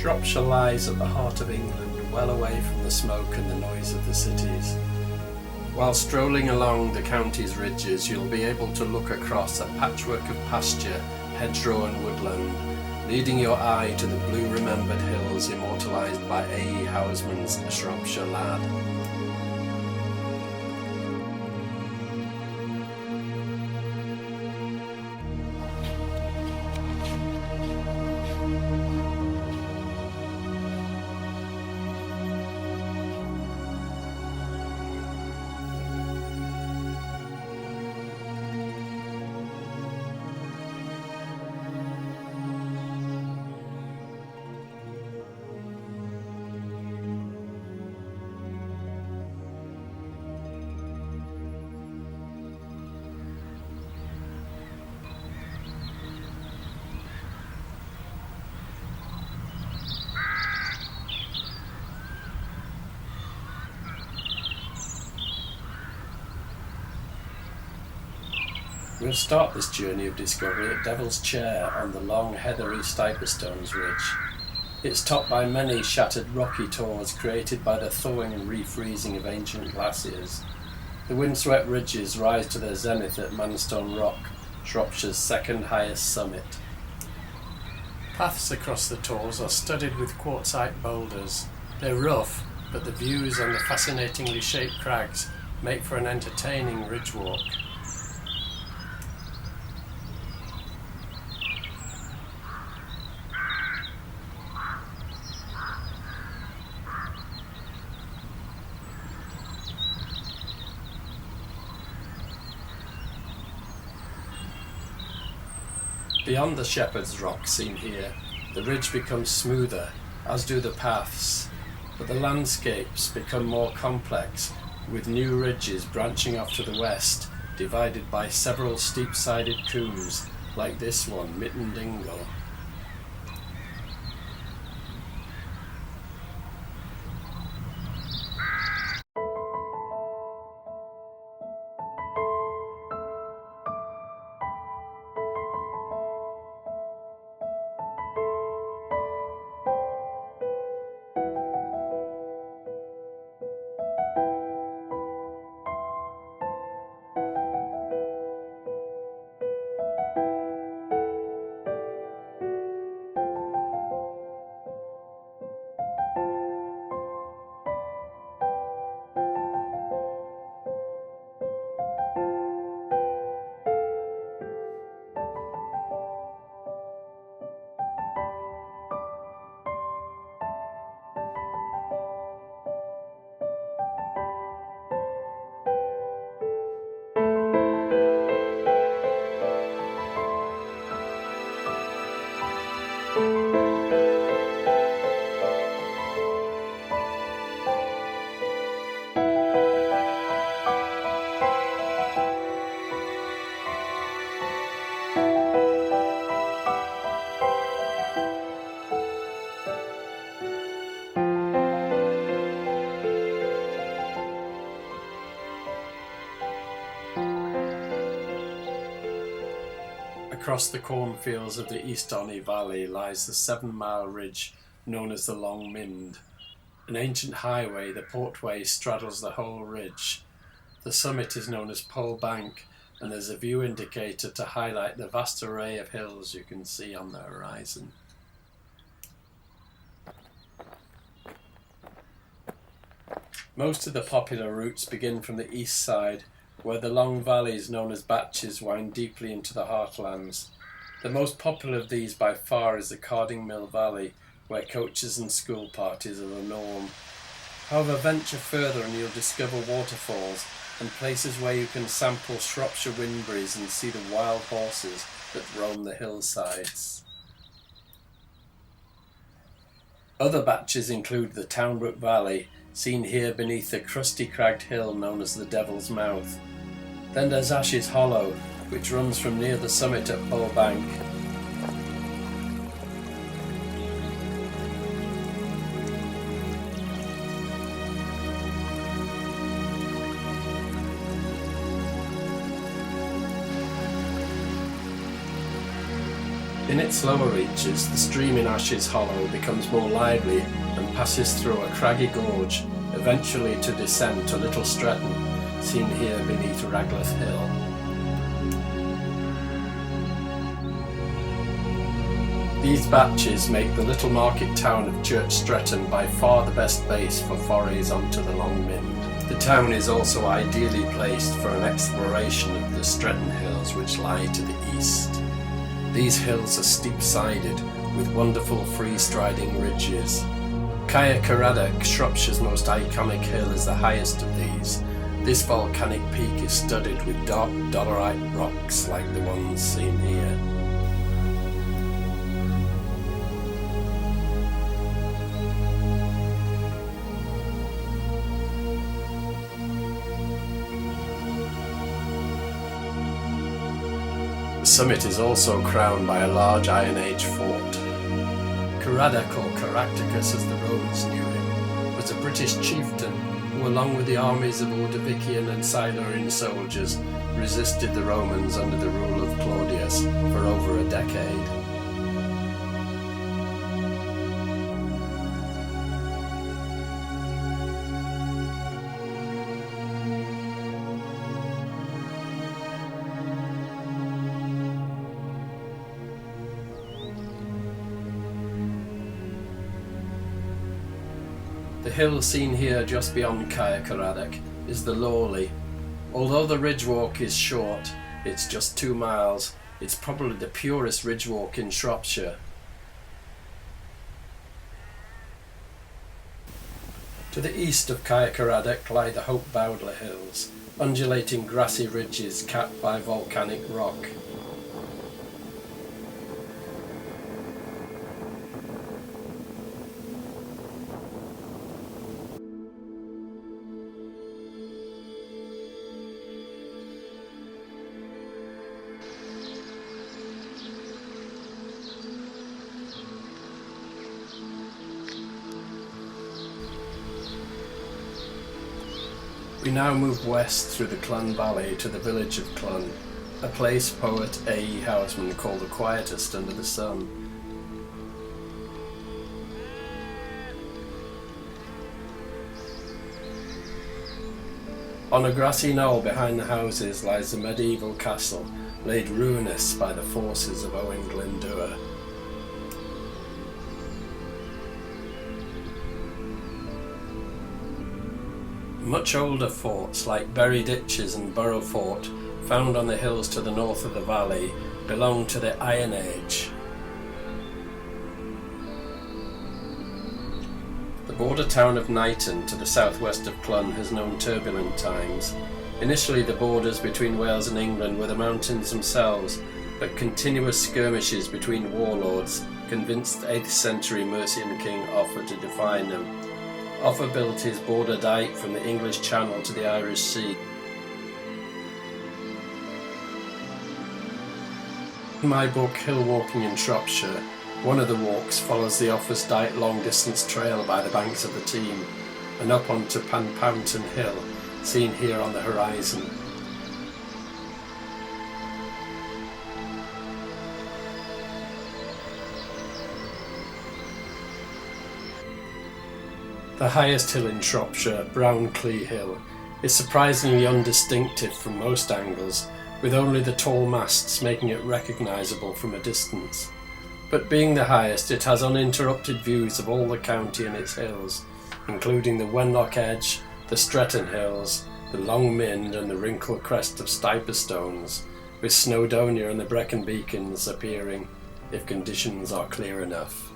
Shropshire lies at the heart of England, well away from the smoke and the noise of the cities. While strolling along the county's ridges, you'll be able to look across a patchwork of pasture, hedgerow and woodland, leading your eye to the blue remembered hills immortalised by A. E. Houseman's Shropshire Lad. We'll start this journey of discovery at Devil's Chair on the long heathery Stiperstones Ridge. It's topped by many shattered rocky tors created by the thawing and refreezing of ancient glaciers. The windswept ridges rise to their zenith at Manstone Rock, Shropshire's second highest summit. Paths across the tors are studded with quartzite boulders. They're rough, but the views and the fascinatingly shaped crags make for an entertaining ridge walk. Beyond the Shepherd's Rock seen here, the ridge becomes smoother, as do the paths, but the landscapes become more complex, with new ridges branching off to the west, divided by several steep-sided coombes, like this one, Mitten Dingle. Across the cornfields of the East Onny Valley lies the 7-mile ridge known as the Long Mynd. An ancient highway, the Portway, straddles the whole ridge. The summit is known as Pole Bank, and there's a view indicator to highlight the vast array of hills you can see on the horizon. Most of the popular routes begin from the east side, where the long valleys known as Batches wind deeply into the heartlands. The most popular of these by far is the Carding Mill Valley, where coaches and school parties are the norm. However, venture further and you'll discover waterfalls and places where you can sample Shropshire windberries and see the wild horses that roam the hillsides. Other batches include the Townbrook Valley, seen here beneath the crusty cragged hill known as the Devil's Mouth. Then there's Ashes Hollow, which runs from near the summit at Pole Bank. In its lower reaches, the stream in Ashes Hollow becomes more lively and passes through a craggy gorge, eventually to descend to Little Stretton, seen here beneath Ragleth Hill. These batches make the little market town of Church Stretton by far the best base for forays onto the Long Mynd. The town is also ideally placed for an exploration of the Stretton Hills which lie to the east. These hills are steep-sided, with wonderful free-striding ridges. Caer Caradoc, Shropshire's most iconic hill, is the highest of these. This volcanic peak is studded with dark dolerite rocks like the ones seen here. The summit is also crowned by a large Iron Age fort. Caradoc, or Caractacus as the Romans knew him, was a British chieftain who, along with the armies of Ordovician and Silurian soldiers, resisted the Romans under the rule of Claudius for over a decade. The hill seen here just beyond Caer Caradoc is the Lawley. Although the ridge walk is short, it's just 2 miles, it's probably the purest ridge walk in Shropshire. To the east of Caer Caradoc lie the Hope Bowdler Hills, undulating grassy ridges capped by volcanic rock. We now move west through the Clun Valley to the village of Clun, a place poet A.E. Houseman called the quietest under the sun. On a grassy knoll behind the houses lies the medieval castle, laid ruinous by the forces of Owen Glendower. Much older forts like Bury Ditches and Borough Fort, found on the hills to the north of the valley, belong to the Iron Age. The border town of Knighton to the southwest of Clun has known turbulent times. Initially the borders between Wales and England were the mountains themselves, but continuous skirmishes between warlords convinced 8th century Mercian king Offa to define them. Offa built his border dyke from the English Channel to the Irish Sea. In my book Hill Walking in Shropshire, one of the walks follows the Offa's Dyke long distance trail by the banks of the Team and up onto Panpountain Hill, seen here on the horizon. The highest hill in Shropshire, Brownclea Hill, is surprisingly undistinctive from most angles, with only the tall masts making it recognisable from a distance. But being the highest, it has uninterrupted views of all the county and its hills, including the Wenlock Edge, the Stretton Hills, the Long Mynd and the wrinkled crest of Stiperstones, with Snowdonia and the Wrekin beacons appearing, if conditions are clear enough.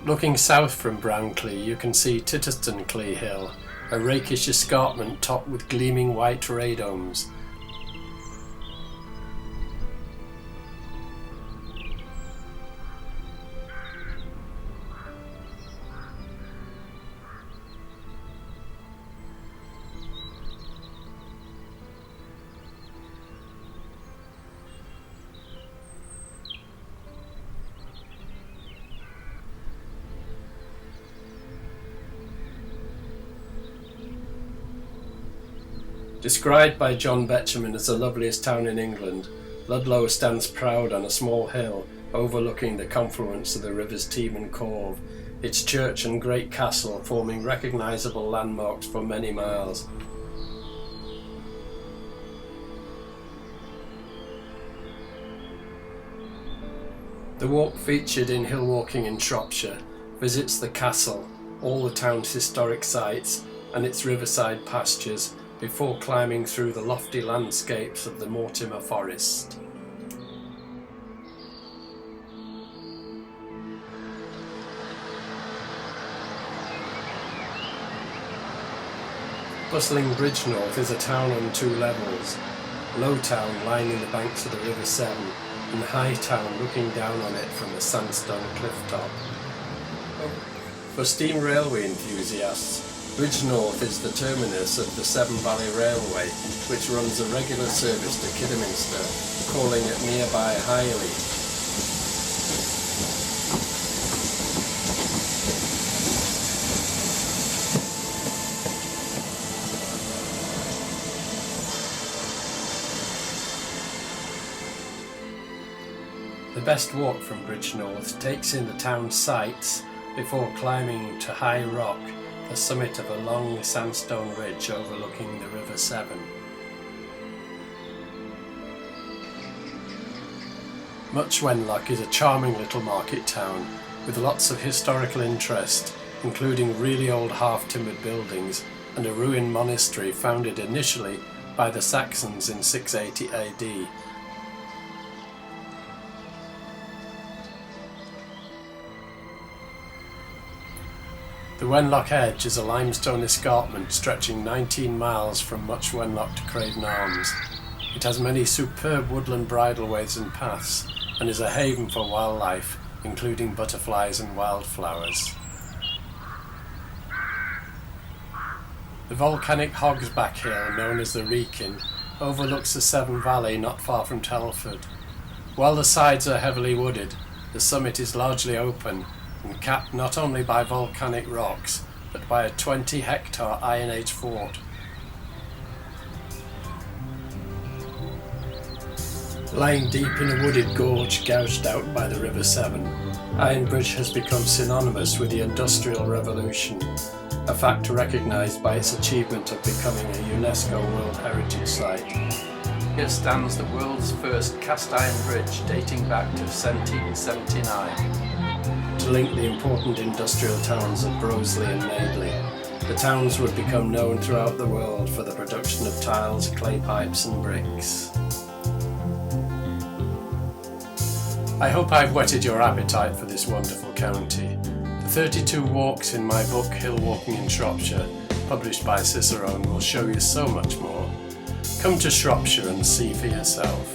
Looking south from Brownclea, you can see Titterstonclea Hill, a rakish escarpment topped with gleaming white radomes. Described by John Betjeman as the loveliest town in England, Ludlow stands proud on a small hill overlooking the confluence of the rivers Teme and Corve, its church and great castle forming recognisable landmarks for many miles. The walk featured in Hill Walking in Shropshire visits the castle, all the town's historic sites and its riverside pastures before climbing through the lofty landscapes of the Mortimer Forest. Bustling Bridgenorth is a town on two levels, Low Town lining the banks of the River Severn and High Town looking down on it from a sandstone cliff top. For steam railway enthusiasts, Bridgenorth is the terminus of the Severn Valley Railway, which runs a regular service to Kidderminster, calling at nearby Highley. The best walk from Bridgenorth takes in the town's sights before climbing to High Rock, the summit of a long sandstone ridge overlooking the River Severn. Much Wenlock is a charming little market town with lots of historical interest, including really old half-timbered buildings and a ruined monastery founded initially by the Saxons in 680 AD. The Wenlock Edge is a limestone escarpment stretching 19 miles from Much Wenlock to Craven Arms. It has many superb woodland bridleways and paths and is a haven for wildlife, including butterflies and wildflowers. The volcanic Hogsback Hill, known as the Wrekin, overlooks the Severn Valley not far from Telford. While the sides are heavily wooded, the summit is largely open and capped not only by volcanic rocks, but by a 20-hectare Iron Age fort. Lying deep in a wooded gorge gouged out by the River Severn, Ironbridge has become synonymous with the Industrial Revolution, a fact recognised by its achievement of becoming a UNESCO World Heritage Site. Here stands the world's first cast iron bridge dating back to 1779. To link the important industrial towns of Broseley and Madeley. The towns would become known throughout the world for the production of tiles, clay pipes and bricks. I hope I've whetted your appetite for this wonderful county. The 32 walks in my book Hill Walking in Shropshire, published by Cicerone, will show you so much more. Come to Shropshire and see for yourself.